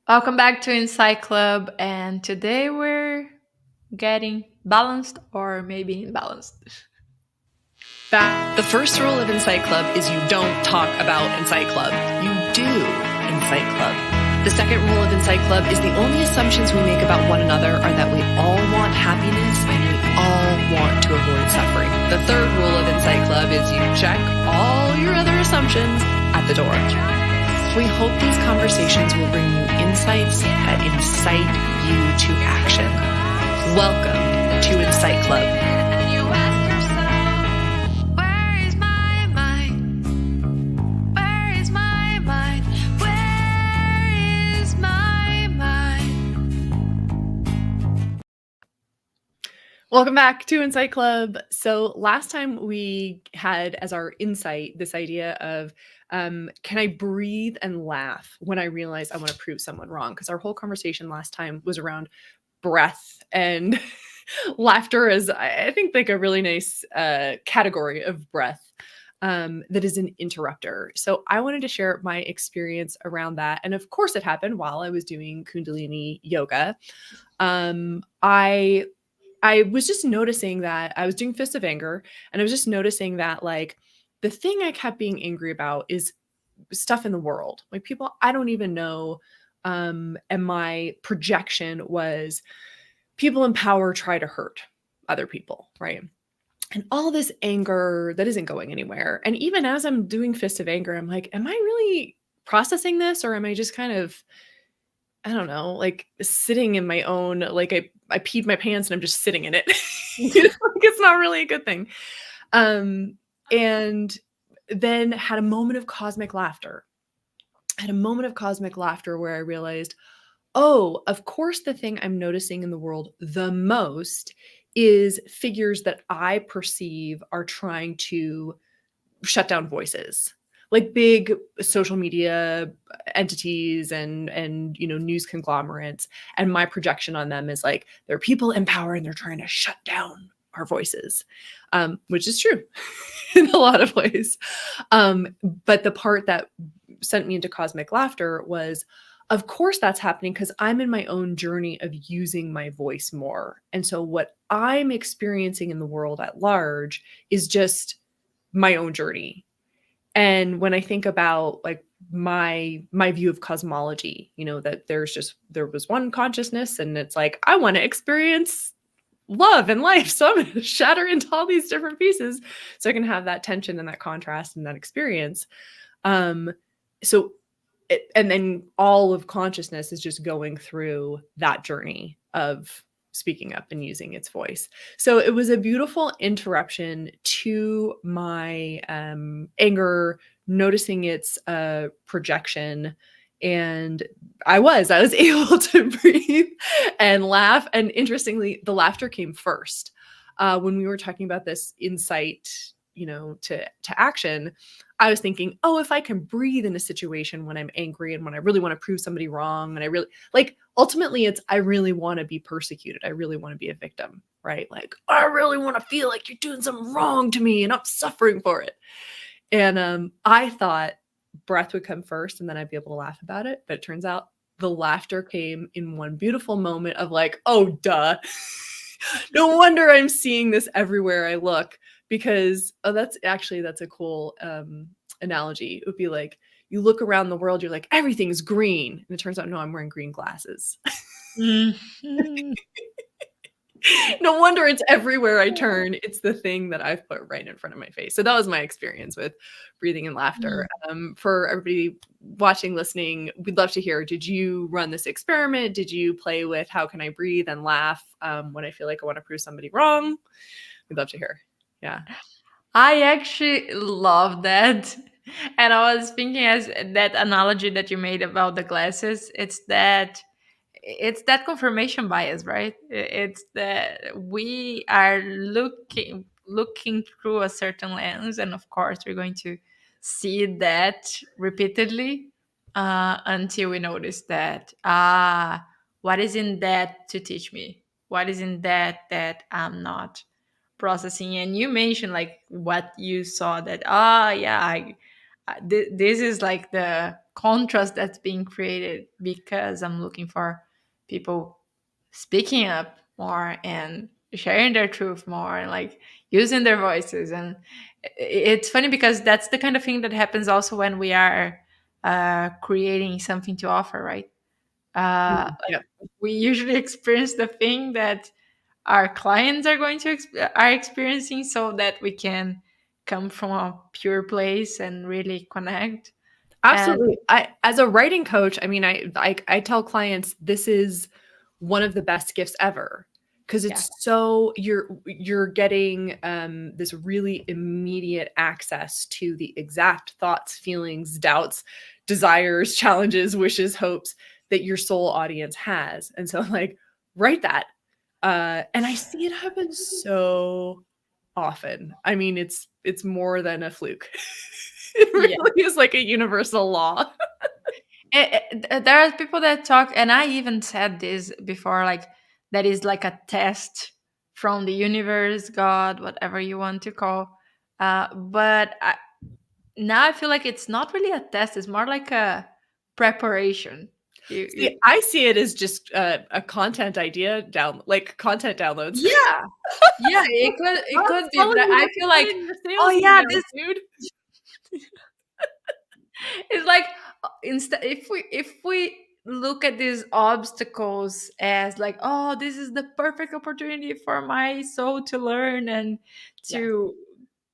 Welcome back to Incite Club, and today we're getting balanced or maybe imbalanced. The first rule of Incite Club is you don't talk about Incite Club. You do Incite Club. The second rule of Incite Club is the only assumptions we make about one another are that we all want happiness and we all want to avoid suffering. The third rule of Incite Club is you check all your other assumptions at the door. We hope these conversations will bring you insights that incite you to action. Welcome to Incite Club. Welcome back to Incite Club. So last time we had as our insight this idea of can I breathe and laugh when I realize I want to prove someone wrong? Because our whole conversation last time was around breath and laughter is, I think, like a really nice category of breath that is an interrupter. So I wanted to share my experience around that. And of course, it happened while I was doing Kundalini yoga. I was just noticing that I was doing Fist of Anger, and I was just noticing that, like, the thing I kept being angry about is stuff in the world, like people I don't even know. And my projection was people in power try to hurt other people, right? And all this anger that isn't going anywhere. And even as I'm doing Fist of Anger, I'm like, am I really processing this, or am I just kind of, I don't know, like sitting in my own, like I peed my pants and I'm just sitting in it. Like, it's not really a good thing. And then had a moment of cosmic laughter. I had a moment of cosmic laughter where I realized, oh, of course, the thing I'm noticing in the world the most is figures that I perceive are trying to shut down voices, like big social media entities and news conglomerates. And my projection on them is like, they're people in power and they're trying to shut down our voices, which is true in a lot of ways. But the part that sent me into cosmic laughter was, of course that's happening because I'm in my own journey of using my voice more. And so what I'm experiencing in the world at large is just my own journey. And when I think about, like, my view of cosmology, that there was one consciousness, and it's like, I want to experience love and life, so I'm going to shatter into all these different pieces so I can have that tension and that contrast and that experience. So and then all of consciousness is just going through that journey of speaking up and using its voice. So it was a beautiful interruption to my anger, noticing its projection. And I was able to breathe and laugh. And interestingly, the laughter came first. When we were talking about this insight, to action, I was thinking, oh, if I can breathe in a situation when I'm angry and when I really want to prove somebody wrong, and I really, like, ultimately it's, I really want to be persecuted. I really want to be a victim, right? Like, I really want to feel like you're doing something wrong to me and I'm suffering for it. And I thought breath would come first and then I'd be able to laugh about it. But it turns out the laughter came in one beautiful moment of like, oh, duh. No wonder I'm seeing this everywhere I look, because that's a cool analogy. It would be like, you look around the world, you're like, everything's green. And it turns out, no, I'm wearing green glasses. Mhm. No wonder it's everywhere I turn. It's the thing that I've put right in front of my face. So that was my experience with breathing and laughter. For everybody watching, listening, we'd love to hear, did you run this experiment? Did you play with how can I breathe and laugh when I feel like I want to prove somebody wrong? We'd love to hear. Yeah. I actually love that. And I was thinking, as that analogy that you made about the glasses, it's that confirmation bias, right? It's that we are looking through a certain lens, and of course we're going to see that repeatedly until we notice that, what is in that to teach me? What is in that I'm not processing? And you mentioned like what you saw, that yeah, this is like the contrast that's being created because I'm looking for people speaking up more and sharing their truth more and like using their voices. And it's funny because that's the kind of thing that happens also when we are creating something to offer, right? Yeah. We usually experience the thing that our clients are going to are experiencing, so that we can come from a pure place and really connect. And Absolutely. I as a writing coach, I mean, I tell clients this is one of the best gifts ever because yeah. it's so you're getting this really immediate access to the exact thoughts, feelings, doubts, desires, challenges, wishes, hopes that your soul audience has. And so like write that. And I see it happen so often. I mean, it's more than a fluke. It Yeah. really is like a universal law. There are people that talk, and I even said this before, like that is like a test from the universe, God, whatever you want to call. But now I feel like it's not really a test; it's more like a preparation. See, I see it as just a content idea like content downloads. Yeah, yeah, it God's could be, but telling you I what to feel put like, in your oh sales yeah, emails, this dude. it's like, instead, if we look at these obstacles as like, oh, this is the perfect opportunity for my soul to learn and Yes. to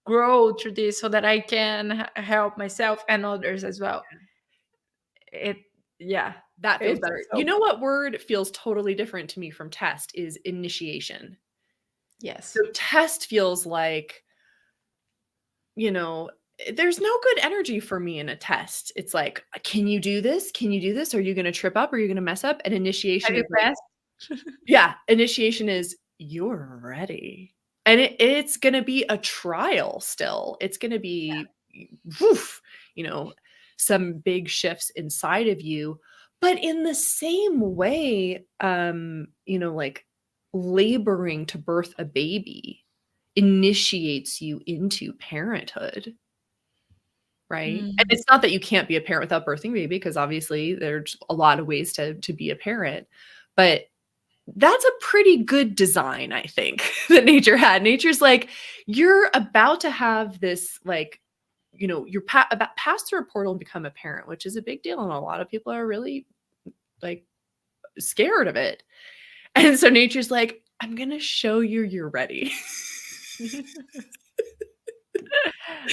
grow through this so that I can help myself and others as well. It Yeah, That feels it's better. You so, know what word feels totally different to me from test is initiation. yes. So test feels like, you know, there's no good energy for me in a test. It's like, can you do this? Can you do this? Are you going to trip up? Are you going to mess up? And Have initiation you is like, passed? yeah, initiation is you're ready. And it's going to be a trial still. It's going to be woof, you know, some big shifts inside of you. But in the same way, like laboring to birth a baby initiates you into parenthood, right? And Mm, it's not that you can't be a parent without birthing a baby, because obviously there's a lot of ways to be a parent. But that's a pretty good design, I think, that nature had. Nature's like, you're about to have this, like, you're about pass through a portal and become a parent, which is a big deal. And a lot of people are really like scared of it. And so nature's like, I'm going to show you you're ready.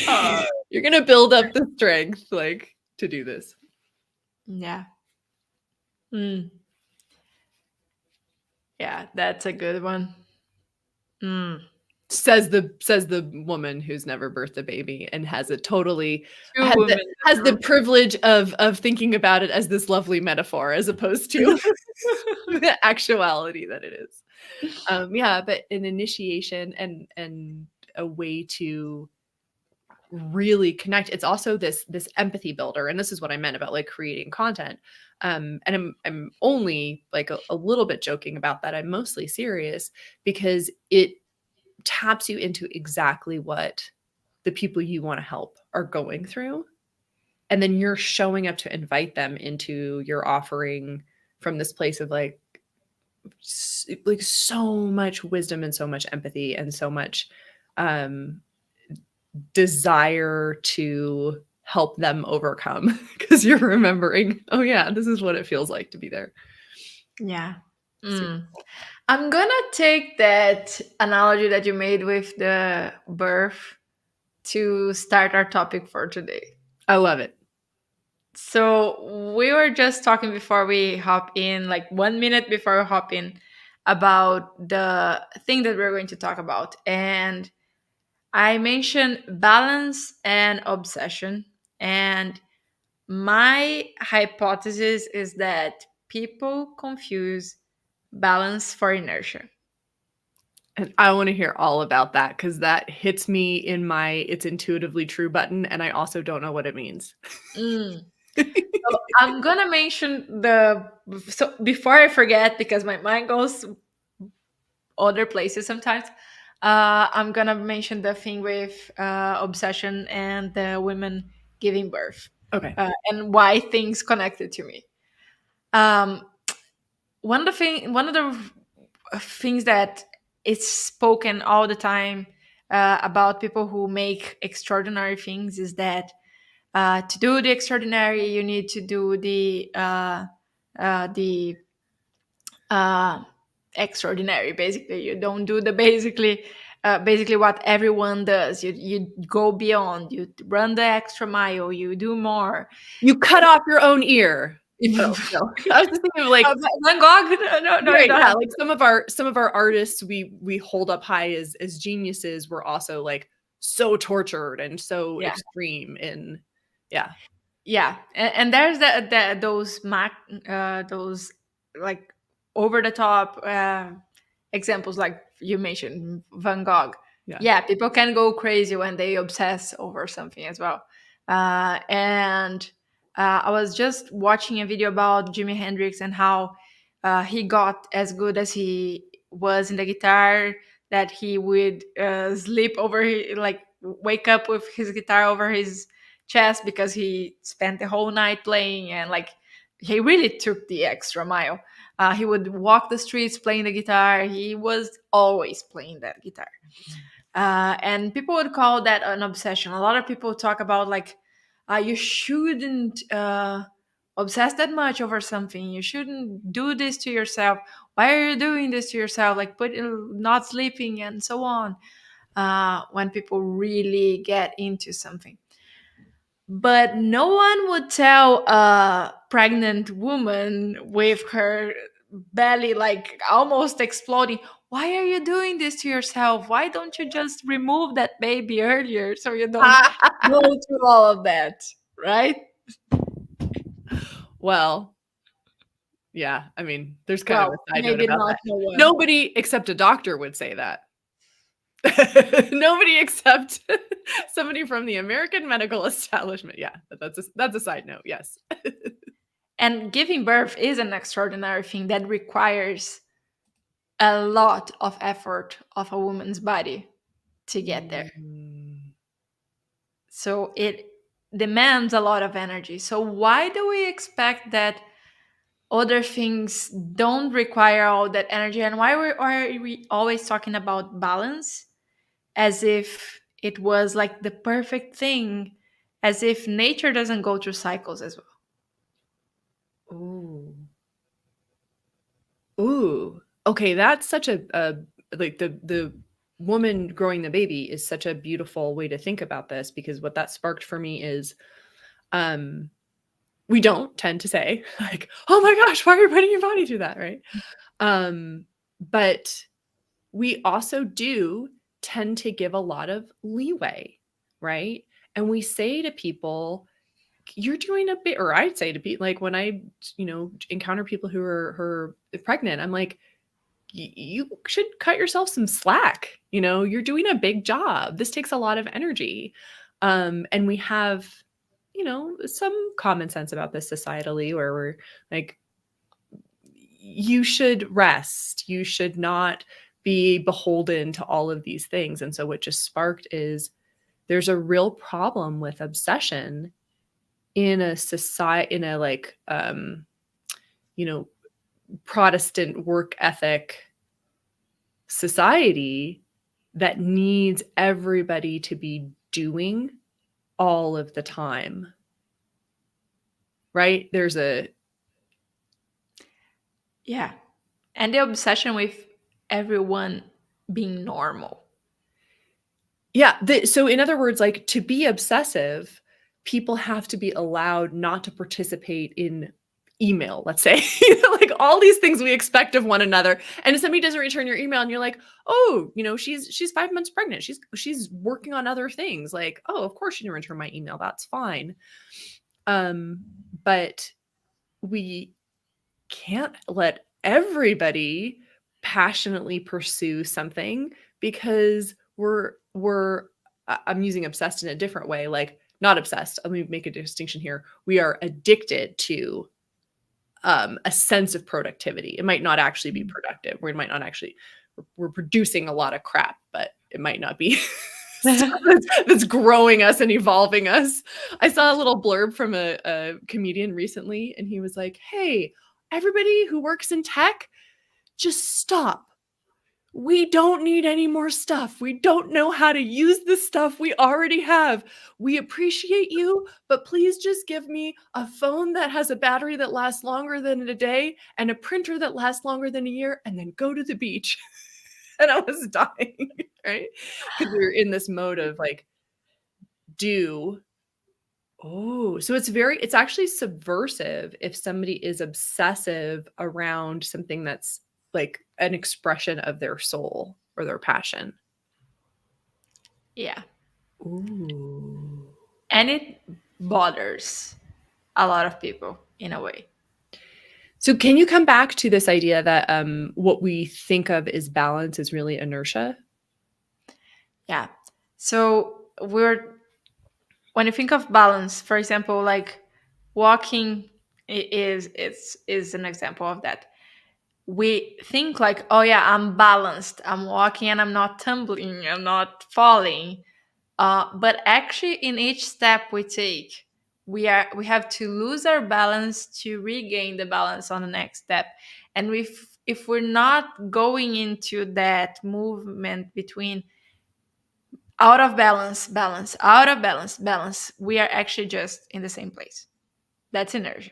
oh, You're going to build up the strength, like, to do this. yeah. Mm, yeah, that's a good one. Mm. Says the woman who's never birthed a baby and has a totally Two women has that the privilege of thinking about it as this lovely metaphor as opposed to the actuality that it is. Yeah, but an initiation and a way to really connect. It's also this empathy builder, and this is what I meant about like creating content. And I'm only like a little bit joking about that. I'm mostly serious because it taps you into exactly what the people you want to help are going through. And then you're showing up to invite them into your offering from this place of like so much wisdom and so much empathy and so much um desire to help them overcome because you're remembering, oh yeah, this is what it feels like to be there. Yeah. Super Mm. cool. I'm gonna take that analogy that you made with the birth to start our topic for today. I love it. So we were just talking before we hop in, like 1 minute before we hop in, about the thing that we're going to talk about. And I mentioned balance and obsession. And my hypothesis is that people confuse balance for inertia. And I want to hear all about that because that hits me in my it's intuitively true button. And I also don't know what it means. Mm. So I'm gonna mention so before I forget, because my mind goes other places sometimes. I'm gonna mention the thing with obsession and the women giving birth, Okay. and why things connected to me. Um, one of the things that is spoken all the time about people who make extraordinary things is that to do the extraordinary, you need to do the uh, extraordinary. Basically, you don't do the basically what everyone does. You go beyond. You run the extra mile. You do more. You cut off your own ear. Oh, no. I was just thinking of like Van Gogh? No, no, you right, don't yeah, have. like some of our artists we hold up high as geniuses were also like so tortured and so Yeah, extreme in yeah. yeah, and there's those like over the top examples like you mentioned Van Gogh. Yeah. Yeah, people can go crazy when they obsess over something as well. And I was just watching a video about Jimi Hendrix and how he got as good as he was in the guitar, that he would sleep over like wake up with his guitar over his chess because he spent the whole night playing, and like he really took the extra mile. He would walk the streets playing the guitar. He was always playing that guitar. And people would call that an obsession. A lot of people talk about like, you shouldn't obsess that much over something. You shouldn't do this to yourself. Why are you doing this to yourself? Like, not sleeping and so on. When people really get into something. But no one would tell a pregnant woman with her belly like almost exploding, why are you doing this to yourself? Why don't you just remove that baby earlier so you don't go through all of that? Right? Well, yeah, I mean, there's kind of Well, a side note maybe about not that. no one. Nobody except a doctor would say that. Nobody except somebody from the American medical establishment. Yeah, but that's a side note. Yes. And giving birth is an extraordinary thing that requires a lot of effort of a woman's body to get there. Mm. So it demands a lot of energy. So why do we expect that other things don't require all that energy? And why are we always talking about balance as if it was like the perfect thing, as if nature doesn't go through cycles as well? Ooh. Ooh. Okay, that's such a like the woman growing the baby is such a beautiful way to think about this because what that sparked for me is um we don't tend to say like, "Oh my gosh, why are you putting your body through that?" Right? But we also do tend to give a lot of leeway, right? And we say to people, you're doing a bit, or I'd say to people, like when I, encounter people who are pregnant, I'm like, you should cut yourself some slack. You're doing a big job. This takes a lot of energy. And we have, some common sense about this societally where we're like, you should rest. You should not be beholden to all of these things. And so what just sparked is there's a real problem with obsession in a society, in a like, you know, Protestant work ethic society that needs everybody to be doing all of the time. Right? Yeah. And the obsession with everyone being normal. Yeah. So, in other words, like to be obsessive, people have to be allowed not to participate in email, let's say, like all these things we expect of one another. And if somebody doesn't return your email and you're like, oh, she's 5 months pregnant. She's working on other things. Like, oh, of course she didn't return my email. That's fine. But we can't let everybody passionately pursue something because I'm using obsessed in a different way, like not obsessed. Let me make a distinction here. We are addicted to a sense of productivity. It might not actually be productive. We might not actually we're producing a lot of crap, but it might not be stuff that's growing us and evolving us. I saw a little blurb from a comedian recently, and he was like, "Hey, everybody who works in tech, just stop. We don't need any more stuff. We don't know how to use the stuff we already have. We appreciate you, but please just give me a phone that has a battery that lasts longer than a day and a printer that lasts longer than a year, and then go to the beach." And I was dying, right? Because we are in this mode of like, do. Oh, so it's actually subversive if somebody is obsessive around something that's like an expression of their soul or their passion. Yeah. Ooh. And it bothers a lot of people in a way. So can you come back to this idea that what we think of as balance is really inertia? Yeah. So when you think of balance, for example, like walking is an example of that. We think like, oh yeah, I'm balanced. I'm walking and I'm not tumbling. I'm not falling. But actually, in each step we take, we have to lose our balance to regain the balance on the next step. And if we're not going into that movement between out of balance, balance, out of balance, balance, we are actually just in the same place. That's inertia.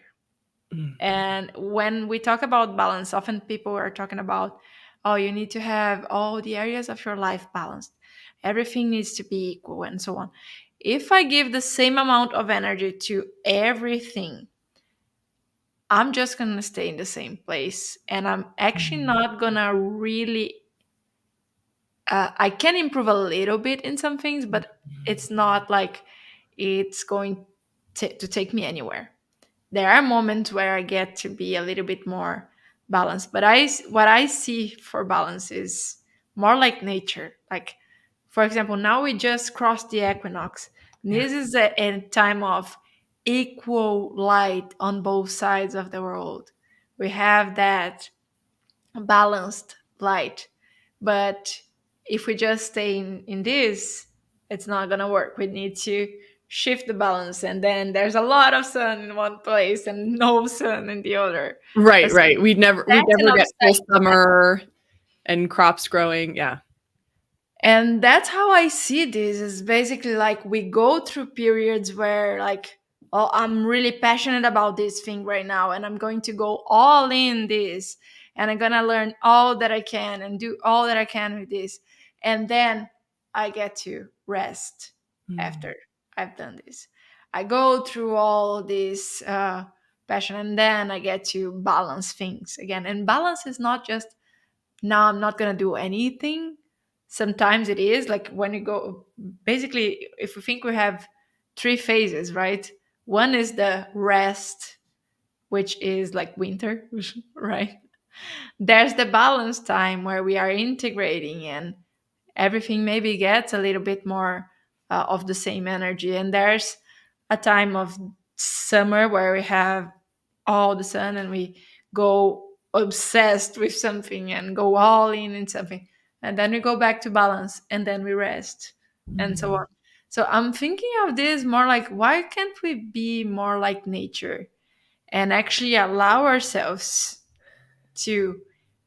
Mm. And when we talk about balance, often people are talking about, oh, you need to have all the areas of your life balanced. Everything needs to be equal and so on. If I give the same amount of energy to everything, I'm just going to stay in the same place. And I'm actually not going to really, I can improve a little bit in some things, but it's not like it's going to take me anywhere. There are moments where I get to be a little bit more balanced, but what I see for balance is more like nature. Like, for example, now we just crossed the equinox. Yeah. This is a time of equal light on both sides of the world. We have that balanced light, but if we just stay in this, it's not gonna work. We need to shift the balance, and then there's a lot of sun in one place and no sun in the other. Right, So right. We'd that's an never get full obsession. summer and crops growing. Yeah. And that's how I see this, is basically like we go through periods where like, oh, I'm really passionate about this thing right now and I'm going to go all in this and I'm going to learn all that I can and do all that I can with this. And then I get to rest Mm. after I've done this. I go through all this passion and then I get to balance things again. And balance is not just, now I'm not going to do anything. Sometimes it is like when you go, basically, if we think we have three phases, right? One is the rest, which is like winter, right? There's the balance time where we are integrating and everything maybe gets a little bit more of the same energy. And there's a time of summer where we have all the sun and we go obsessed with something and go all in something. And then we go back to balance and then we rest and so on. So I'm thinking of this more like, why can't we be more like nature and actually allow ourselves to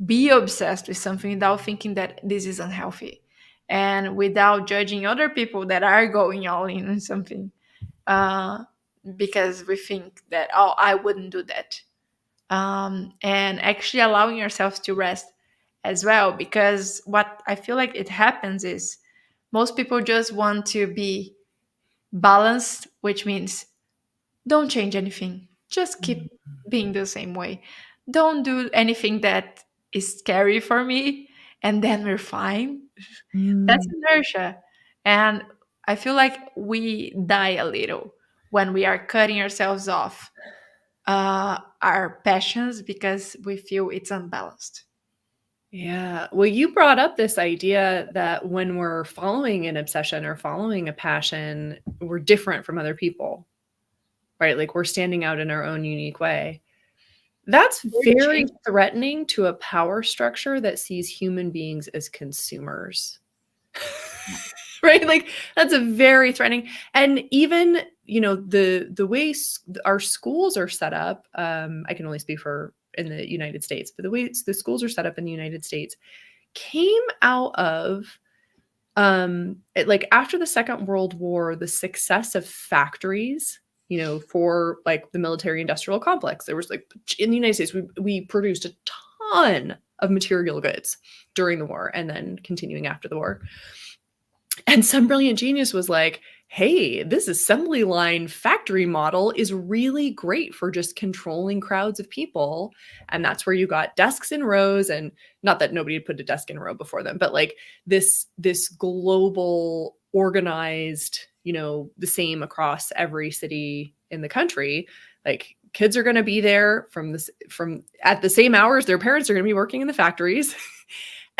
be obsessed with something without thinking that this is unhealthy and without judging other people that are going all in on something uh, because we think that, oh, I wouldn't do that. And actually allowing yourself to rest as well, because what I feel like it happens is most people just want to be balanced, which means don't change anything. Just keep being the same way. Don't do anything that is scary for me, and then we're fine. That's Mm. inertia. And I feel like we die a little when we are cutting ourselves off our passions because we feel it's unbalanced. Yeah. Well, you brought up this idea that when we're following an obsession or following a passion, we're different from other people, right? Like we're standing out in our own unique way. That's We're very changing. threatening to a power structure that sees human beings as consumers. right? Like that's a very threatening. And even, you know, the way our schools are set up, I can only speak for in the United States, but the way the schools are set up in the United States came out of like after the Second World War, the success of factories, you know, for like the military industrial complex. There was like in the United States, we produced a ton of material goods during the war and then continuing after the war. And some brilliant genius was like, hey, this assembly line factory model is really great for just controlling crowds of people. And that's where you got desks in rows, and not that nobody had put a desk in a row before them, but like this global organized, you know, the same across every city in the country. Like kids are going to be there from at the same hours their parents are going to be working in the factories.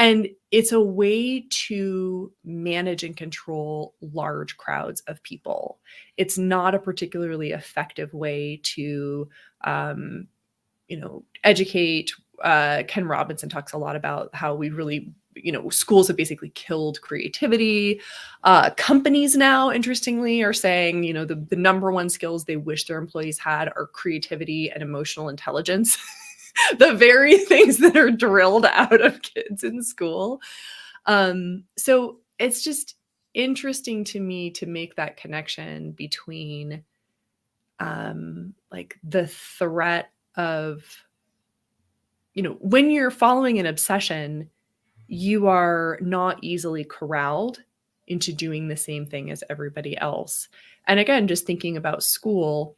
And it's a way to manage and control large crowds of people. It's not a particularly effective way to, you know, educate. Ken Robinson talks a lot about how we really, you know, schools have basically killed creativity. Companies now, interestingly, are saying, you know, the number one skills they wish their employees had are creativity and emotional intelligence. The very things that are drilled out of kids in school. So it's just interesting to me to make that connection between like the threat of, you know, when you're following an obsession, you are not easily corralled into doing the same thing as everybody else. And again, just thinking about school,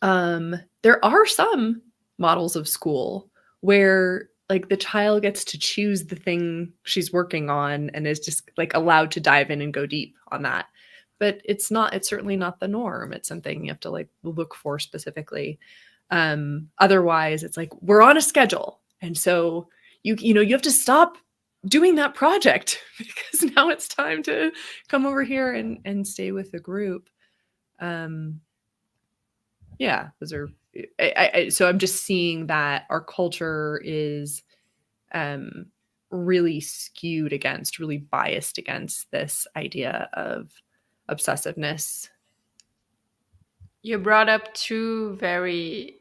there are some models of school where like the child gets to choose the thing she's working on and is just like allowed to dive in and go deep on that. But it's certainly not the norm. It's something you have to like look for specifically. Otherwise it's like we're on a schedule. And so you know, you have to stop doing that project because now it's time to come over here and stay with the group. Yeah, those are so I'm just seeing that our culture is really skewed against, really biased against this idea of obsessiveness. You brought up two very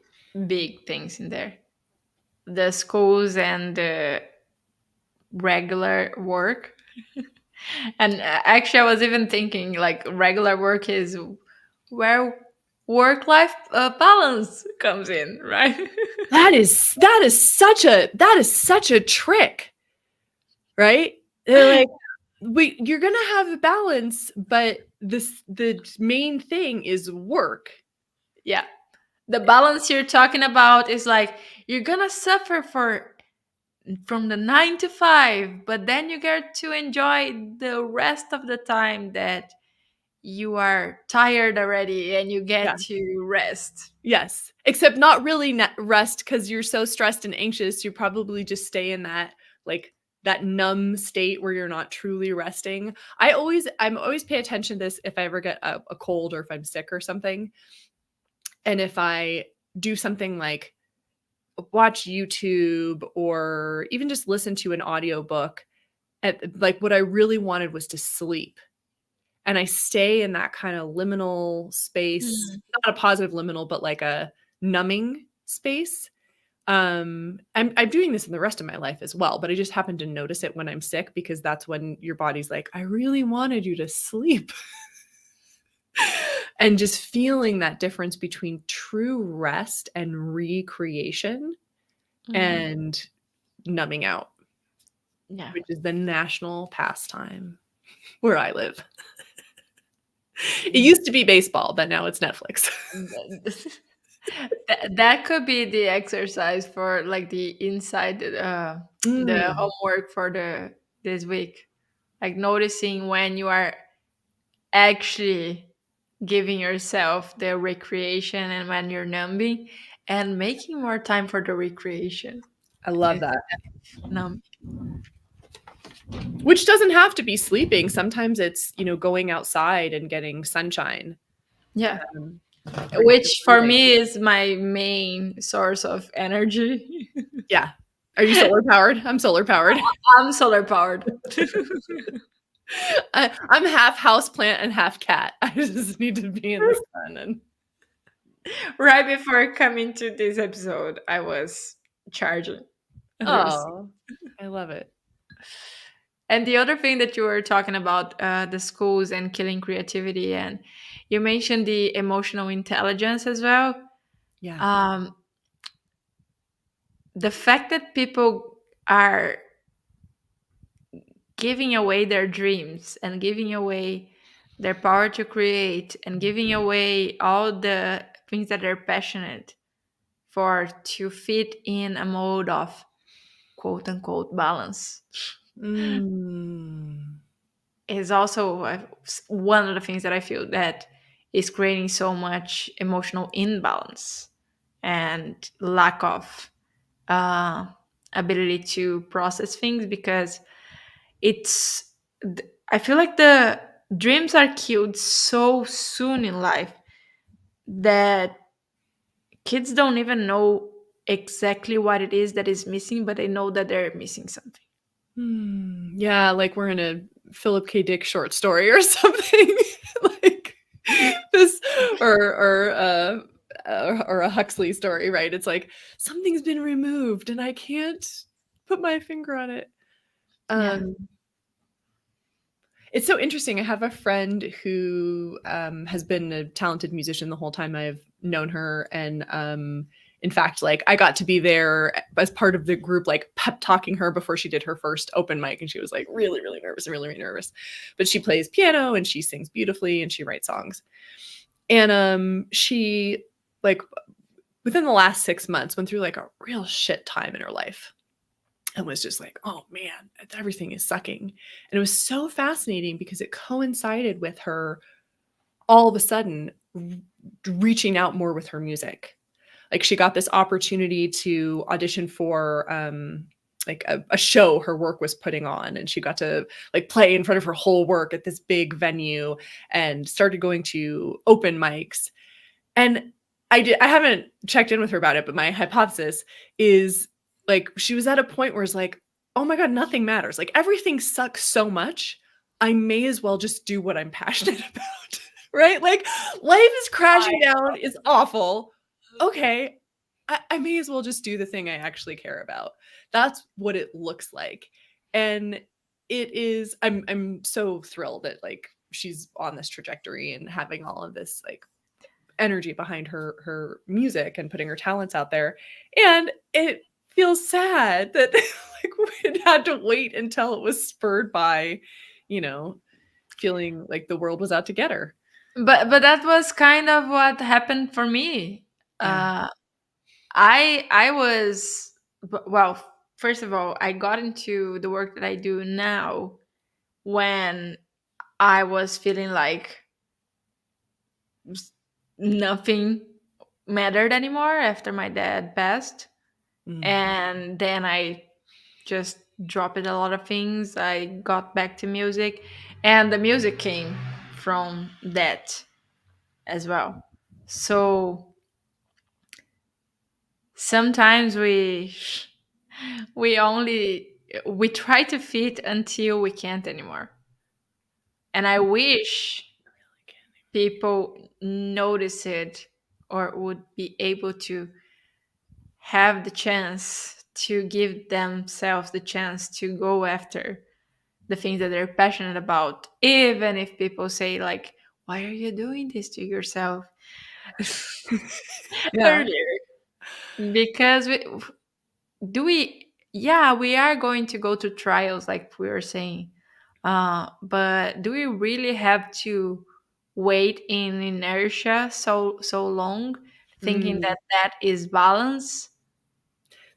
big things in there: the schools and the regular work. And actually, I was even thinking like regular work is where work life balance comes in, right? That is such a trick, right? They're like, you're gonna have a balance, but the main thing is work. Yeah. The balance you're talking about is like you're gonna suffer from the 9 to 5, but then you get to enjoy the rest of the time that you are tired already and you Yeah. get to rest. Yes. Except not really rest because you're so stressed and anxious. You probably just stay in that like that numb state where you're not truly resting. I'm always pay attention to this if I ever get a cold or if I'm sick or something. And if I do something like watch YouTube or even just listen to an audiobook, like what I really wanted was to sleep. And I stay in that kind of liminal space, Mm. not a positive liminal, but like a numbing space. I'm doing this in the rest of my life as well, but I just happen to notice it when I'm sick because that's when your body's like, I really wanted you to sleep. And just feeling that difference between true rest and recreation and numbing out, Yeah. which is the national pastime where I live. It used to be baseball, but now it's Netflix. That could be the exercise for like the inside the Mm, homework for the this week, like noticing when you are actually giving yourself the recreation and when you're numbing, and making more time for the recreation I love instead that. of numb. Which doesn't have to be sleeping. Sometimes it's, you know, going outside and getting sunshine. Yeah, Um, or which just for breathing. me is my main source of energy. Yeah. Are you solar powered? I'm solar powered. I'm solar powered. I'm half houseplant and half cat. I just need to be in the sun and Right before coming to this episode, I was charging. As we were saying. oh, I love it. And the other thing that you were talking about, the schools and killing creativity, and you mentioned the emotional intelligence as well. Yeah. Um, the fact that people are giving away their dreams and giving away their power to create and giving away all the things that they're passionate for to fit in a mode of quote unquote balance Mm. is also one of the things that I feel that is creating so much emotional imbalance and lack of uh, ability to process things, because it's I feel like the dreams are killed so soon in life that kids don't even know exactly what it is that is missing, but they know that they're missing something. Yeah, like we're in a Philip K. Dick short story or something. Like this or a Huxley story, right? It's like something's been removed and I can't put my finger on it. Yeah. Um it's so interesting. I have a friend who has been a talented musician the whole time I've known her, and in fact, like I got to be there as part of the group, like pep talking her before she did her first open mic, and she was like really, really nervous, really, really nervous. But she plays piano and she sings beautifully and she writes songs. And she like within the last 6 months went through like a real shit time in her life and was just like, oh man, everything is sucking. And it was so fascinating because it coincided with her all of a sudden reaching out more with her music. Like she got this opportunity to audition for like a show her work was putting on, and she got to like play in front of her whole work at this big venue and started going to open mics. And I haven't checked in with her about it, but my hypothesis is like she was at a point where it's like, oh my God, nothing matters. Like everything sucks so much. I may as well just do what I'm passionate about. Right? Like life is crashing down, it's awful. Okay. I may as well just do the thing I actually care about. That's what it looks like. And it is, I'm so thrilled that like she's on this trajectory and having all of this like energy behind her music and putting her talents out there. And it feels sad that like it had to wait until it was spurred by, you know, feeling like the world was out to get her. But that was kind of what happened for me. Yeah. uh I was, well, first of all, I got into the work that I do now when I was feeling like nothing mattered anymore after my dad passed. Mm. And then I just dropped a lot of things. I got back to music, and the music came from that as well. So sometimes we only we try to fit until we can't anymore. And I wish people notice it or would be able to have the chance to give themselves the chance to go after the things that they're passionate about, even if people say like, why are you doing this to yourself? Yeah. Earlier, because yeah, we are going to go to trials like we were saying, but do we really have to wait in inertia so long, thinking Mm. that that is balance?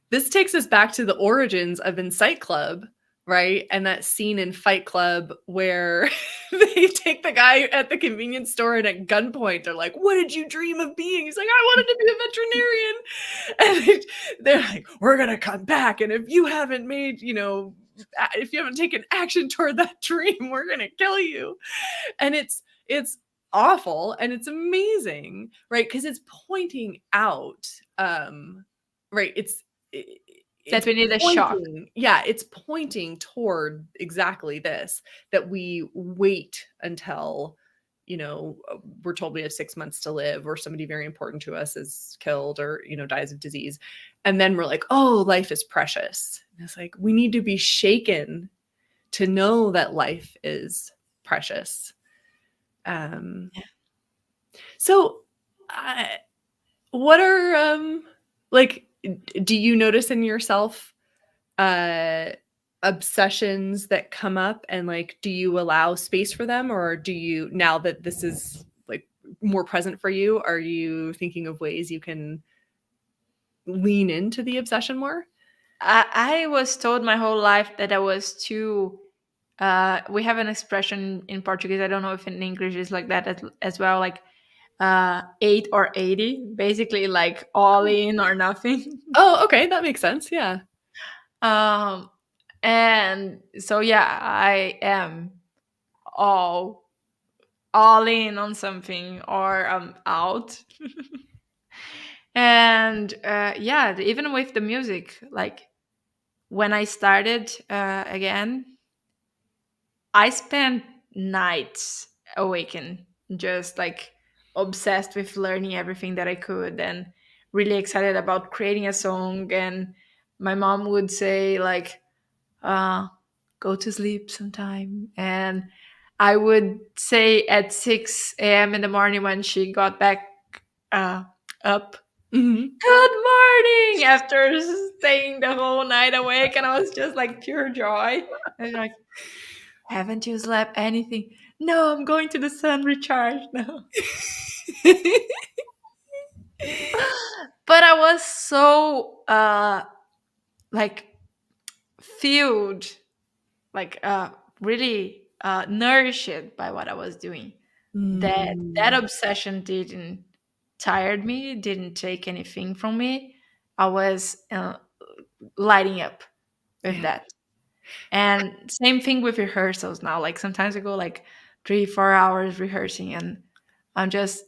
This takes us back to the origins of Incite Club, right? And that scene in Fight Club where they take the guy at the convenience store and at gunpoint, they're like, what did you dream of being? He's like, I wanted to be a veterinarian. And they're like, we're going to come back. And if you haven't made, if you haven't taken action toward that dream, we're going to kill you. And it's awful and it's amazing, right? Because it's pointing out, right? That it's we need a shock. pointing, yeah, it's pointing toward exactly this, that we wait until, we're told we have 6 months to live, or somebody very important to us is killed, or, dies of disease. And then we're like, oh, life is precious. And it's like, we need to be shaken to know that life is precious. Um, so, uh, what are, like, do you notice in yourself uh obsessions that come up, and like, do you allow space for them, or do you, now that this is like more present for you, are you thinking of ways you can lean into the obsession more? I was told my whole life that I was too. We have an expression in Portuguese. I don't know if in English is like that as well. Like 8 or 80, basically like all in or nothing. Oh, okay, that makes sense. Yeah. um, and so yeah, I am all all in on something, or I'm out. And yeah, even with the music, like when I started again, I spent nights awakened, just like obsessed with learning everything that I could, and really excited about creating a song. And my mom would say like, uh, "Go to sleep sometime," and I would say at 6 a.m. in the morning when she got back uh, up, Hmm. "Good morning," after staying the whole night awake, and I was just like pure joy. And like, haven't you slept anything? No, I'm going to the sun recharge now. But I was so like filled, like really nourished by what I was doing, that that Mm. obsession didn't tired me, didn't take anything from me. I was lighting up with Yeah. that. And same thing with rehearsals now. Like sometimes I go like 3 4 hours rehearsing, and I'm just,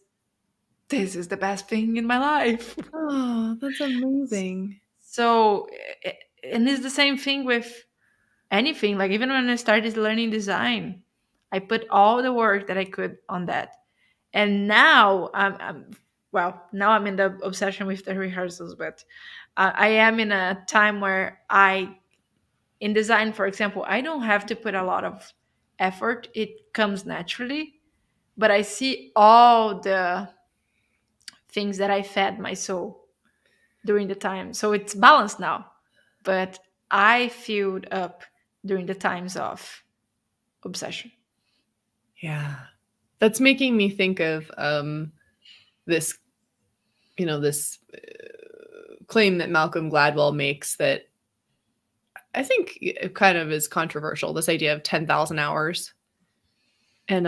this is the best thing in my life. Oh, that's amazing. So, and it's the same thing with anything. Like even when I started learning design, I put all the work that I could on that. And now well, now I'm in the obsession with the rehearsals, but I am in a time where in design, for example, I don't have to put a lot of effort. It comes naturally, but I see all the things that I fed my soul during the time. So it's balanced now. But I filled up during the times of obsession. Yeah. That's making me think of this, this claim that Malcolm Gladwell makes, that I think it kind of is controversial, this idea of 10,000 hours. And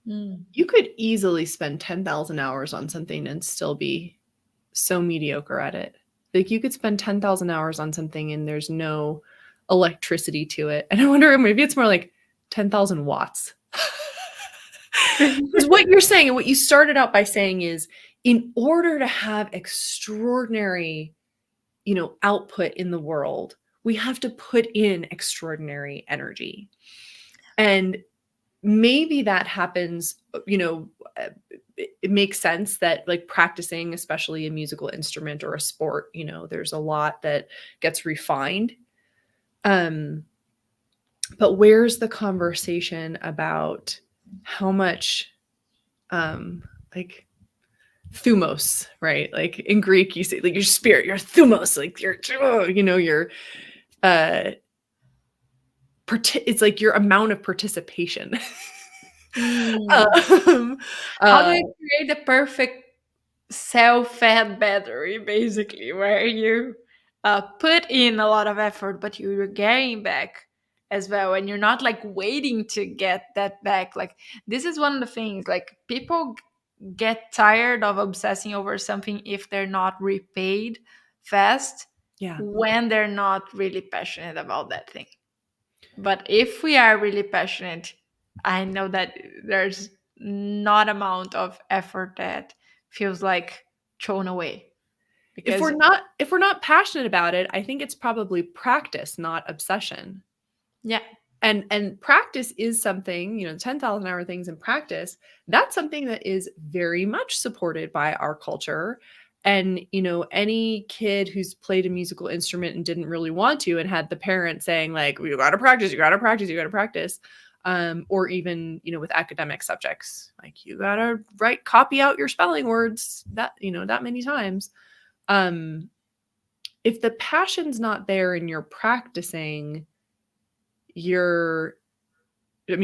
Mm. you could easily spend 10,000 hours on something and still be so mediocre at it. Like, you could spend 10,000 hours on something and there's no electricity to it. And I wonder, maybe it's more like 10,000 watts. Because what you're saying, and what you started out by saying, is in order to have extraordinary, output in the world, we have to put in extraordinary energy. And maybe that happens, it makes sense that, like, practicing, especially a musical instrument or a sport, there's a lot that gets refined. Um, but where's the conversation about how much, like, thumos, right? Like in Greek, you say like your spirit, your thumos, like your, your, uh, it's like your amount of participation. Mm. um, How do uh, you create the perfect self-fed battery, basically, where you put in a lot of effort, but you're getting back as well, and you're not like waiting to get that back. Like this is one of the things. Like people get tired of obsessing over something if they're not repaid fast, yeah, when they're not really passionate about that thing. But if we are really passionate, I know that there's not amount of effort that feels like thrown away. If because we're not passionate about it, I think it's probably practice, not obsession. yeah, And practice is something, 10,000-hour things in practice, that's something that is very much supported by our culture. And, any kid who's played a musical instrument and didn't really want to and had the parent saying like, "You got to practice, you got to practice, you got to practice." Or even, with academic subjects, like you got to copy out your spelling words that many times. If the passion's not there and you're practicing,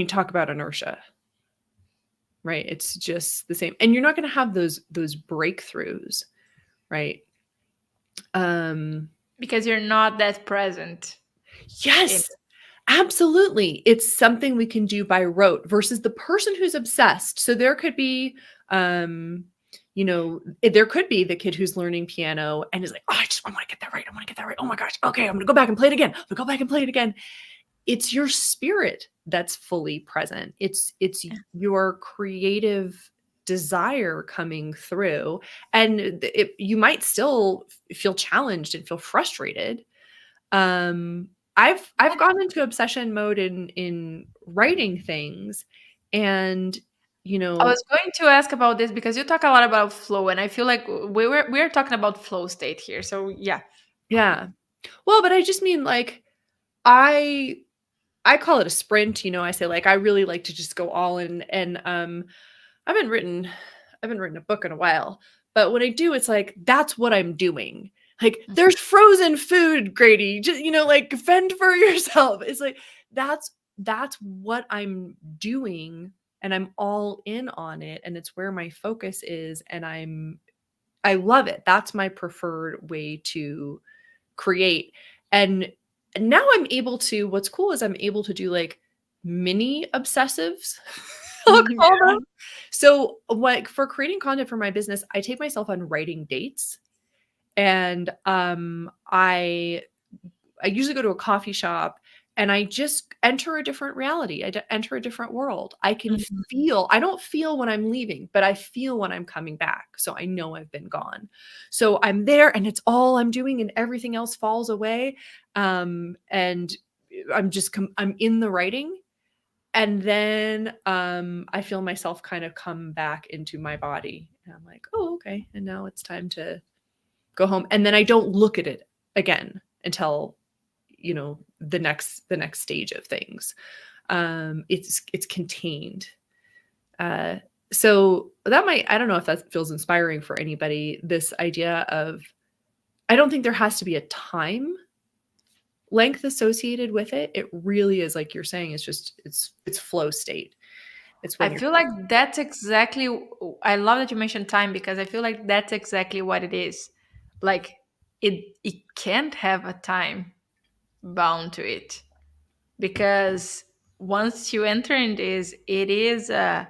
talk about inertia, right? It's just the same. And you're not going to have those breakthroughs, right? because you're not that present in Yes, absolutely. It's something we can do by rote versus the person who's obsessed. So there could be, there could be the kid who's learning piano and is like, oh, I want to get that right. I want to get that right. Oh my gosh. Okay, I'm going to go back and play it again. I'm going to go back and play it again. It's your spirit that's fully present. It's your creative desire coming through, and you might still feel challenged and feel frustrated. I've gone into obsession mode in writing things, and I was going to ask about this because you talk a lot about flow, and I feel like we're talking about flow state here. So yeah. yeah. Well, but I just mean like I I call it a sprint. I say like I really like to just go all in, and I haven't written I haven't written a book in a while, but when I do, it's like that's what I'm doing. Like there's frozen food, Grady. Just like fend for yourself. It's like that's what I'm doing, and I'm all in on it, and it's where my focus is, and I love it. That's my preferred way to create. And now I'm able to, what's cool is I'm able to do like mini obsessives. I'll call them. So like for creating content for my business, I take myself on writing dates, and I usually go to a coffee shop and I just enter a different reality. Enter a different world. I can Mhm. feel, I don't feel when I'm leaving, but I feel when I'm coming back. So I know I've been gone. So I'm there and it's all I'm doing and everything else falls away. And I'm in the writing. And then I feel myself kind of come back into my body. And I'm like, oh, okay. And now it's time to go home. And then I don't look at it again until the next stage of things. It's contained. So that might, I don't know if that feels inspiring for anybody, this idea of, I don't think there has to be a time length associated with it. It really is, like you're saying, it's flow state. It's I when you're feel like that's exactly. I love that you mentioned time because I feel like that's exactly what it is. Like it can't have a time bound to it because once you enter in this, it is a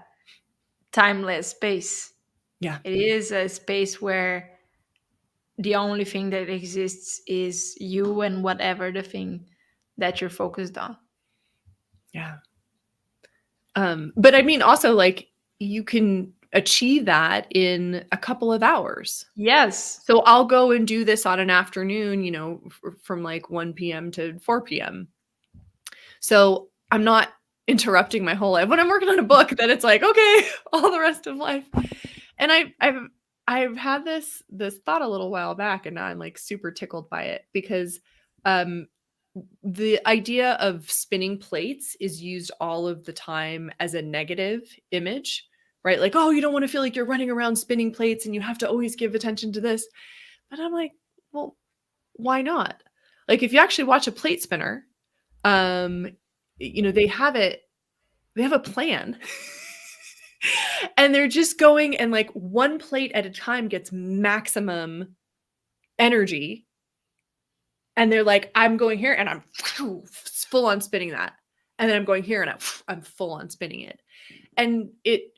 timeless space. yeah. It is a space where the only thing that exists is you and whatever the thing that you're focused on. Yeah. But I mean also like you can achieve that in a couple of hours. Yes. So I'll go and do this on an afternoon, from like 1 p.m. to 4 p.m. So I'm not interrupting my whole life. When I'm working on a book, then it's like, okay, all the rest of life. And I've had this thought a little while back, and now I'm like super tickled by it because um the idea of spinning plates is used all of the time as a negative image, right? Like, oh, you don't want to feel like you're running around spinning plates and you have to always give attention to this. But I'm like, well, why not? Like, if you actually watch a plate spinner, um, they have a plan. And they're just going and like one plate at a time gets maximum energy. And they're like, I'm going here and I'm full on spinning that. And then I'm going here and I'm full on spinning it. And it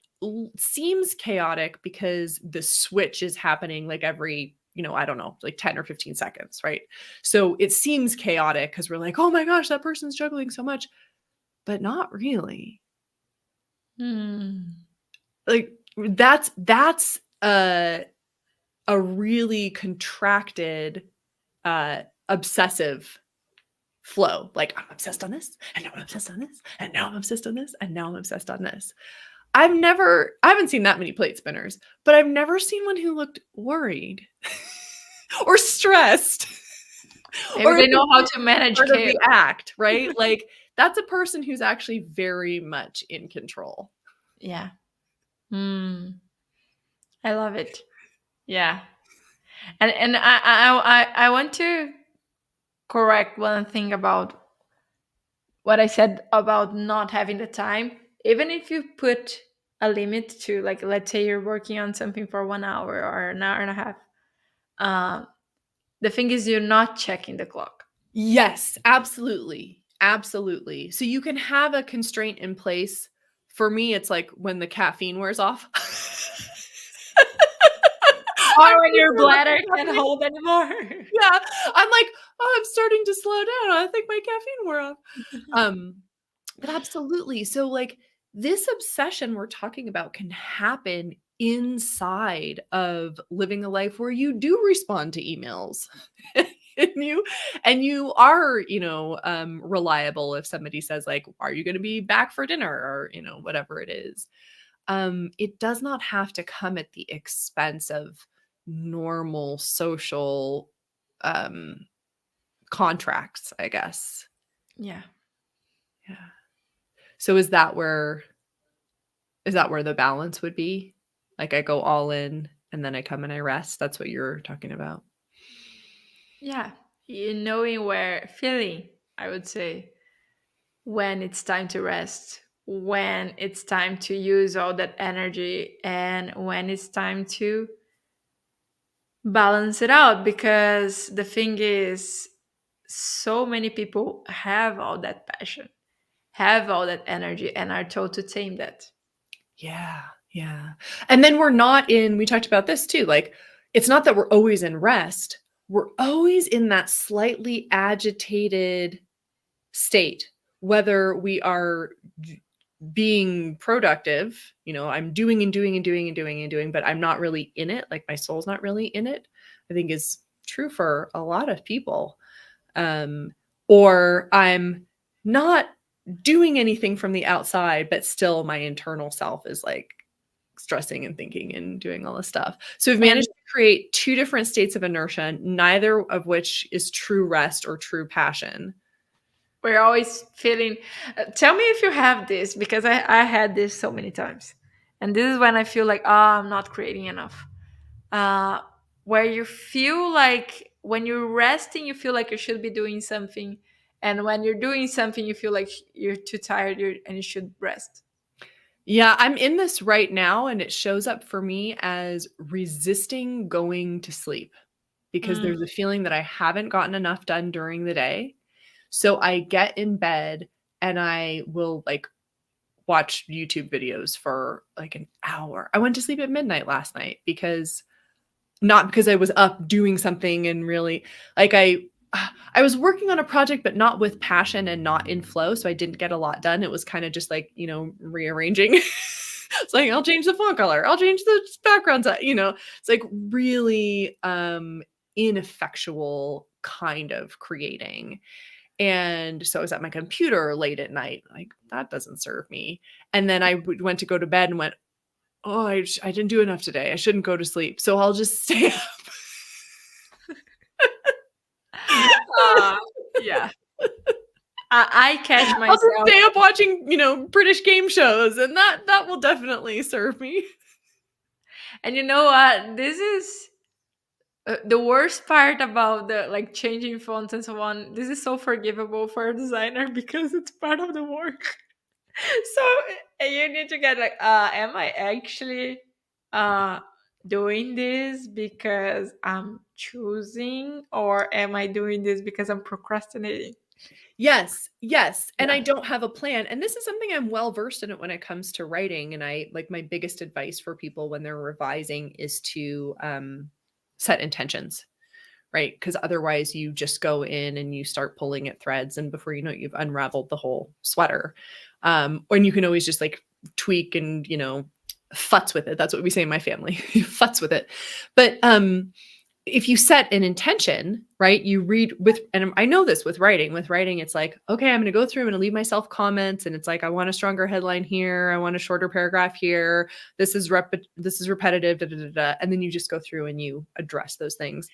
seems chaotic because the switch is happening like every, I don't know, like 10 or 15 seconds, right? So it seems chaotic because we're like, oh my gosh, that person's juggling so much, but not really. Hmm. Like that's a really contracted, obsessive flow. Like, I'm obsessed on this, and now I'm obsessed on this, and now I'm obsessed on this, and now I'm obsessed on this. I haven't seen that many plate spinners, but I've never seen one who looked worried or stressed. Maybe Or they know how to manage part of chaos. the act, right? Like, that's a person who's actually very much in control. Yeah. Mm, I love it. Yeah. And I want to correct one thing about what I said about not having the time. Even if you put a limit to, like, let's say you're working on something for 1 hour or an hour and a half, um, the thing is you're not checking the clock. Yes, absolutely. Absolutely. So you can have a constraint in place. For me, it's like when the caffeine wears off. I'm Or when pretty your sure bladder that's can't happening. hold anymore. Yeah. I'm like, oh, I'm starting to slow down. I think my caffeine wore off. Um, but absolutely. So, like, this obsession we're talking about can happen inside of living a life where you do respond to emails. and you are, reliable if somebody says, like, are you going to be back for dinner, or whatever it is. It does not have to come at the expense of normal social um contracts, I guess. Yeah. Yeah. So is that where the balance would be? Like, I go all in and then I come and I rest. That's what you're talking about. Yeah. You knowing where, feeling, I would say, when it's time to rest, when it's time to use all that energy, and when it's time to balance it out. Because the thing is, so many people have all that passion, have all that energy, and are told to tame that. Yeah. Yeah. And then we talked about this too. Like, it's not that we're always in rest. We're always in that slightly agitated state, whether we are being productive, I'm doing and doing and doing and doing and doing, but I'm not really in it. Like, my soul's not really in it, I think is true for a lot of people. Um, or I'm not doing anything from the outside, but still my internal self is like stressing and thinking and doing all this stuff. So we've And managed to create two different states of inertia, neither of which is true rest or true passion. we're always feeling, tell me if you have this, because I had this so many times. And this is when I feel like, I'm not creating enough. uh, where you feel like when you're resting, you feel like you should be doing something, and when you're doing something, you feel like you're too tired, and you should rest. Yeah, I'm in this right now, and it shows up for me as resisting going to sleep because Mm. there's a feeling that I haven't gotten enough done during the day. So I get in bed and I will, like, watch YouTube videos for like an hour. I went to sleep at midnight last night because not because I was up doing something and really, like, I was working on a project but not with passion and not in flow, so I didn't get a lot done. It was kind of just like, rearranging. It's like, I'll change the font color, I'll change the background size, it's like really ineffectual kind of creating. And so I was at my computer late at night, like, that doesn't serve me. And then I went to go to bed and went, oh, I didn't do enough today, I shouldn't go to sleep, so I'll just stay up. Yeah. I catch I'll just myself. stay up watching, British game shows, and that will definitely serve me. And you know what, this is the worst part about the, like, changing fonts and so on. This is so forgivable for a designer because it's part of the work. So you need to get like, am I actually uh doing this because I'm choosing, or am I doing this because I'm procrastinating? Yes, yes, and Yeah. I don't have a plan, and this is something I'm well versed in it when it comes to writing, and I like, my biggest advice for people when they're revising is to set intentions, right? Because otherwise you just go in and you start pulling at threads, and before you know it, you've unraveled the whole sweater. Or you can always just, like, tweak and, futz with it. That's what we say in my family. Futz with it. But if you set an intention, right? You read with, and I know this with writing. With writing, it's like, okay, I'm going to go through, I'm going to leave myself comments, and it's like, I want a stronger headline here, I want a shorter paragraph here. This is repetitive, da, da, da, da. And then you just go through and you address those things.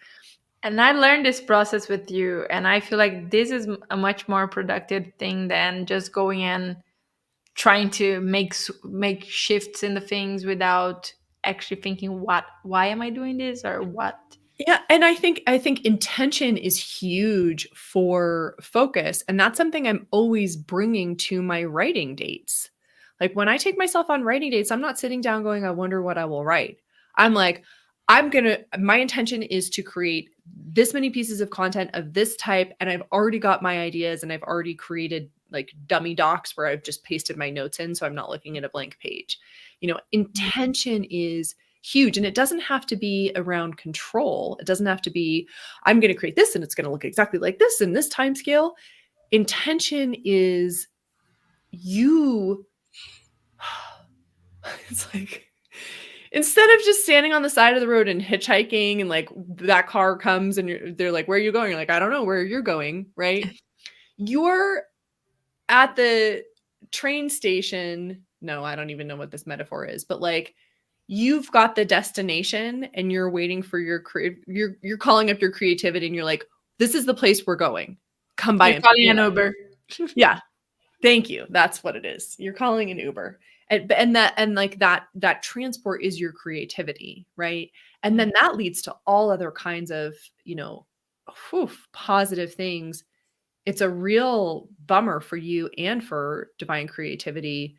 And I learned this process with you, and I feel like this is a much more productive thing than just going in trying to make shifts in the things without actually thinking why am I doing this or what. Yeah, and I think intention is huge for focus, and that's something I'm always bringing to my writing dates. Like when I take myself on writing dates, I'm not sitting down going, I wonder what I will write. I'm like, my intention is to create this many pieces of content of this type, and I've already got my ideas and I've already created like dummy docs where I've just pasted my notes in so I'm not looking at a blank page. Intention is huge. And it doesn't have to be around control. It doesn't have to be, I'm going to create this and it's going to look exactly like this in this time scale. Intention is you. It's like, instead of just standing on the side of the road and hitchhiking and like that car comes and they're like, where are you going? You're like, I don't know where you're going, right? You're at the train station. No, I don't even know what this metaphor is, but like, you've got the destination and you're waiting for you're calling up your creativity and you're like, this is the place we're going. Come by You're and pick calling me an up. Uber. Yeah. Thank you. That's what it is. You're calling an Uber. And that transport is your creativity, right? And then that leads to all other kinds of, positive things. It's a real bummer for you and for divine creativity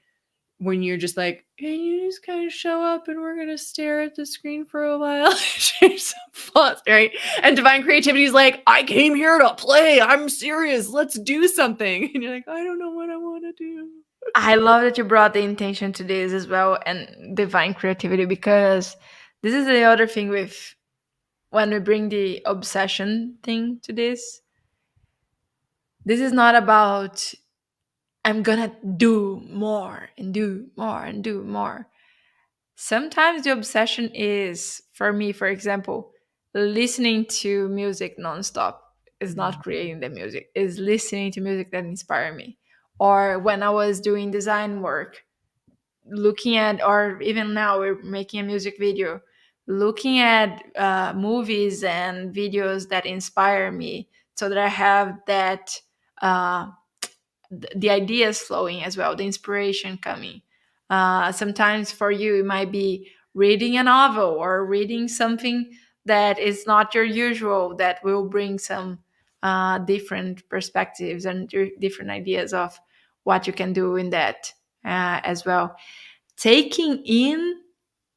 when you're just like, can you just kind of show up and we're going to stare at the screen for a while? Change some fonts, right? And divine creativity is like, I came here to play. I'm serious. Let's do something. And you're like, I don't know what I want to do. I love that you brought the intention to this as well and divine creativity, because this is the other thing with when we bring the obsession thing to this. This is not about I'm gonna do more and do more and do more. Sometimes the obsession is, for me, for example, listening to music nonstop is not creating the music, is listening to music that inspire me. Or when I was doing design work, looking at, or even now we're making a music video, looking at movies and videos that inspire me so that I have that uh, the ideas flowing as well, the inspiration coming. Sometimes for you, it might be reading a novel or reading something that is not your usual, that will bring some different perspectives and different ideas of what you can do in that as well. Taking in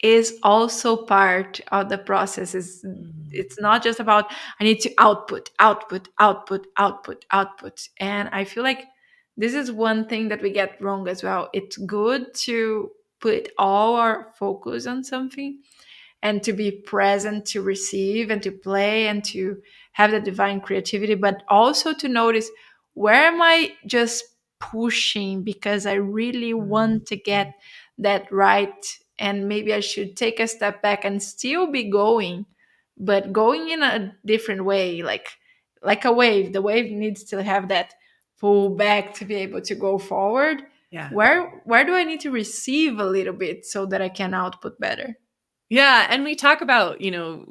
is also part of the process. It's not just about I need to output, output, output, output, output. And I feel like this is one thing that we get wrong as well. It's good to put all our focus on something and to be present to receive and to play and to have the divine creativity, but also to notice where am I just pushing because I really want to get that right, and maybe I should take a step back and still be going, but going in a different way, like a wave. The wave needs to have that pull back to be able to go forward. Yeah. Where do I need to receive a little bit so that I can output better? Yeah, and we talk about,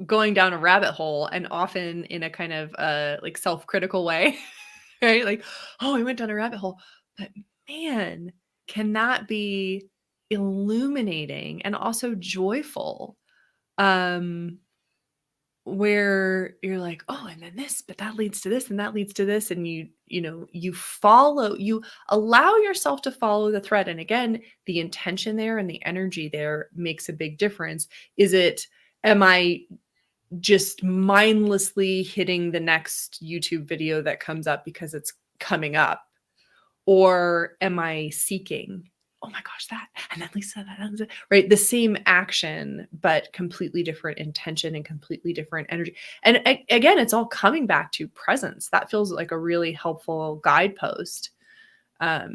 going down a rabbit hole, and often in a kind of like self-critical way, right? Like, oh, I went down a rabbit hole. But man, can that be illuminating and also joyful? Where you're like, oh, and then this, but that leads to this, and that leads to this, and you allow yourself to follow the thread. And again, the intention there and the energy there makes a big difference. Am I just mindlessly hitting the next YouTube video that comes up because it's coming up? Or am I seeking, oh my gosh, that, and then Lisa, that, right? The same action, but completely different intention and completely different energy. And again, it's all coming back to presence. That feels like a really helpful guidepost. My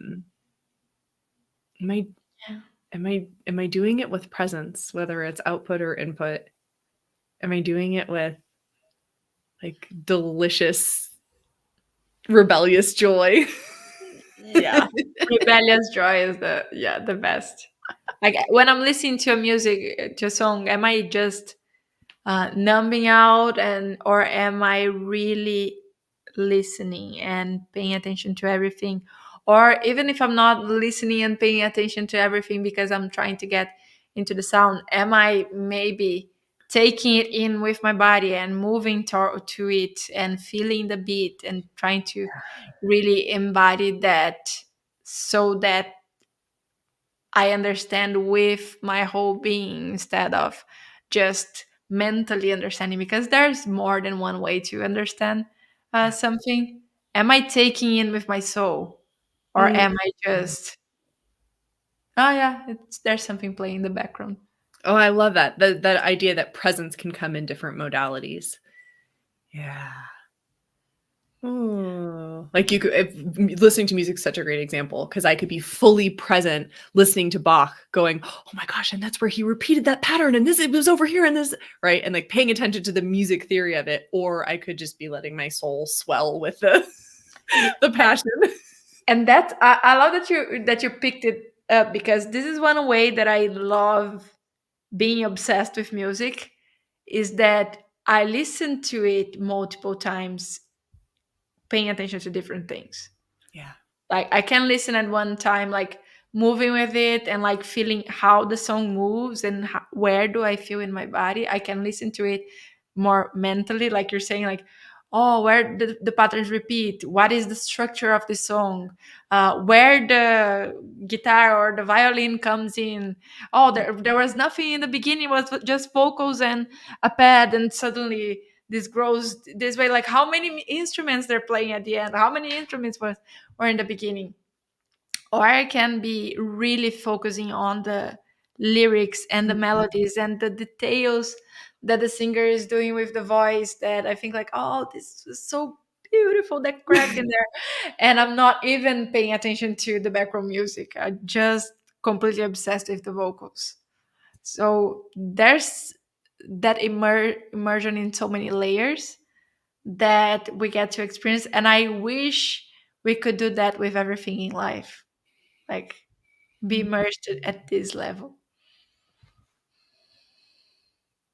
Yeah. am I doing it with presence, whether it's output or input? Am I doing it with like delicious rebellious joy? Yeah. Rebellious joy is the best. Like when I'm listening to a music to a song, am I just numbing out, and or am I really listening and paying attention to everything? Or even if I'm not listening and paying attention to everything because I'm trying to get into the sound, am I maybe taking it in with my body and moving to it and feeling the beat and trying to really embody that, so that I understand with my whole being instead of just mentally understanding, because there's more than one way to understand Yeah. something. Am I taking in with my soul, or Mm. am I just, oh yeah, there's something playing in the background? Oh, I love that. That idea that presence can come in different modalities. Yeah. Oh, like you could listening to music is such a great example because I could be fully present listening to Bach, going, "Oh my gosh!" And that's where he repeated that pattern, and this it was over here, and this right, and like paying attention to the music theory of it, or I could just be letting my soul swell with the the passion. And that I love that you picked it up, because this is one way that I love being obsessed with music, is that I listen to it multiple times, paying attention to different things. Yeah. Like I can listen at one time, like moving with it and like feeling how the song moves and where do I feel in my body. I can listen to it more mentally, like you're saying, like, oh, where the patterns repeat, what is the structure of the song, where the guitar or the violin comes in. Oh, there was nothing in the beginning, it was just vocals and a pad, and suddenly this grows this way. Like how many instruments they're playing at the end, how many instruments were in the beginning. Or I can be really focusing on the lyrics and the melodies and the details that the singer is doing with the voice, that I think like, oh, this is so beautiful, that crack in there. And I'm not even paying attention to the background music. I just completely obsessed with the vocals. So there's that immersion in so many layers that we get to experience. And I wish we could do that with everything in life, like be immersed at this level.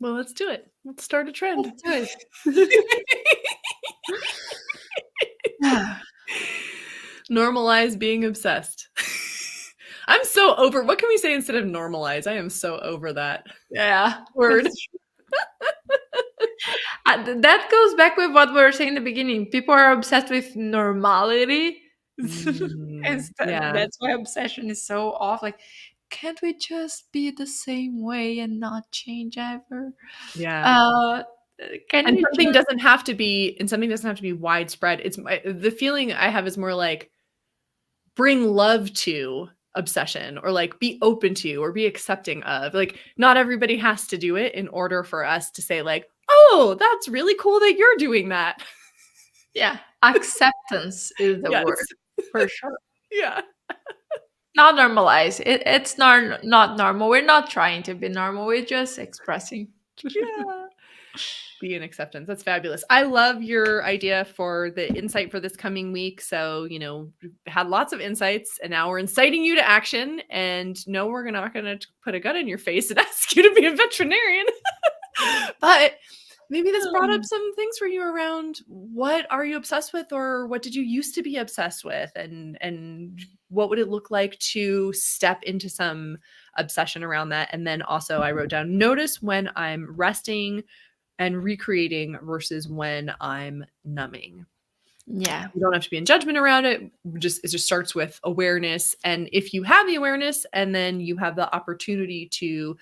Well, let's do it. Let's start a trend. Let's do it. Normalize being obsessed. I'm so over. What can we say instead of normalize? I am so over that Yeah. word. That goes back with what we were saying in the beginning. People are obsessed with normality. Yeah. That's why obsession is so off. Like, can't we just be the same way and not change ever? Yeah. Uh, can And you something just? doesn't have to be and something doesn't have to be widespread. It's the feeling I have is more like bring love to obsession or like be open to or be accepting of. Like not everybody has to do it in order for us to say like, "Oh, that's really cool that you're doing that." Yeah, acceptance is the Yes. word for sure. Yeah. Not normalize. It's not normal. We're not trying to be normal. We're just expressing. Yeah. Be in acceptance. That's fabulous. I love your idea for the insight for this coming week. So, we've had lots of insights and now we're inciting you to action. And no, we're not going to put a gun in your face and ask you to be a veterinarian. But maybe this brought up some things for you around what are you obsessed with or what did you used to be obsessed with and what would it look like to step into some obsession around that. And then also I wrote down notice when I'm resting and recreating versus when I'm numbing. Yeah. You don't have to be in judgment around it. It just starts with awareness. And if you have the awareness and then you have the opportunity to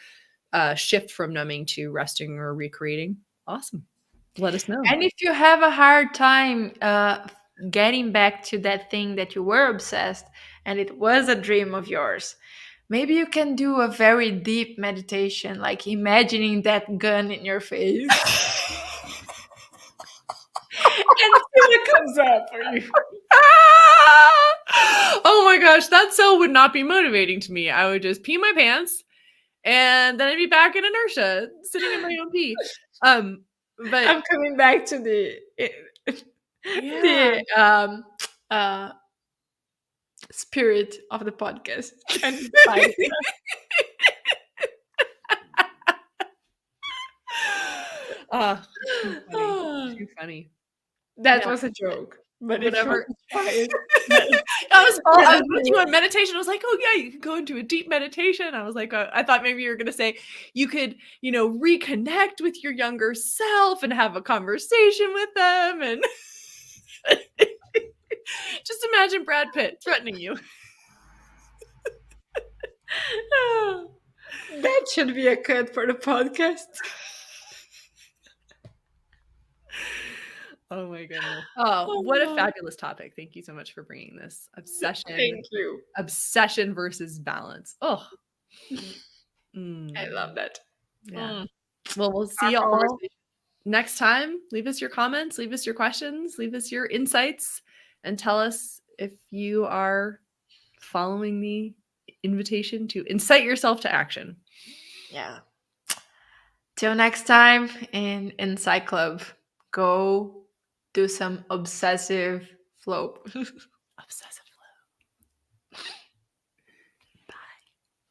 shift from numbing to resting or recreating, awesome. Let us know. And if you have a hard time getting back to that thing that you were obsessed and it was a dream of yours, maybe you can do a very deep meditation, like imagining that gun in your face and see what comes up for you. Oh my gosh, that cell would not be motivating to me. I would just pee my pants and then I'd be back in inertia, sitting in my own pee. But I'm coming back to the yeah. uh spirit of the podcast and Too funny. Too funny. that Yeah. was a joke. But if Whatever. you're inspired, I was with you on meditation. I was like, oh yeah, you could go into a deep meditation. I was like, I thought maybe you were gonna say you could, reconnect with your younger self and have a conversation with them, and just imagine Brad Pitt threatening you. that should be a cut for the podcast. Oh my goodness. Oh, what a fabulous topic. Thank you so much for bringing this. Thank you. Obsession versus balance. Oh. I love that. Yeah. Well, we'll see you all next time. Leave us your comments, leave us your questions, leave us your insights, and tell us if you are following the invitation to incite yourself to action. Yeah. Till next time in Incite Club. Go do some obsessive flow. Obsessive.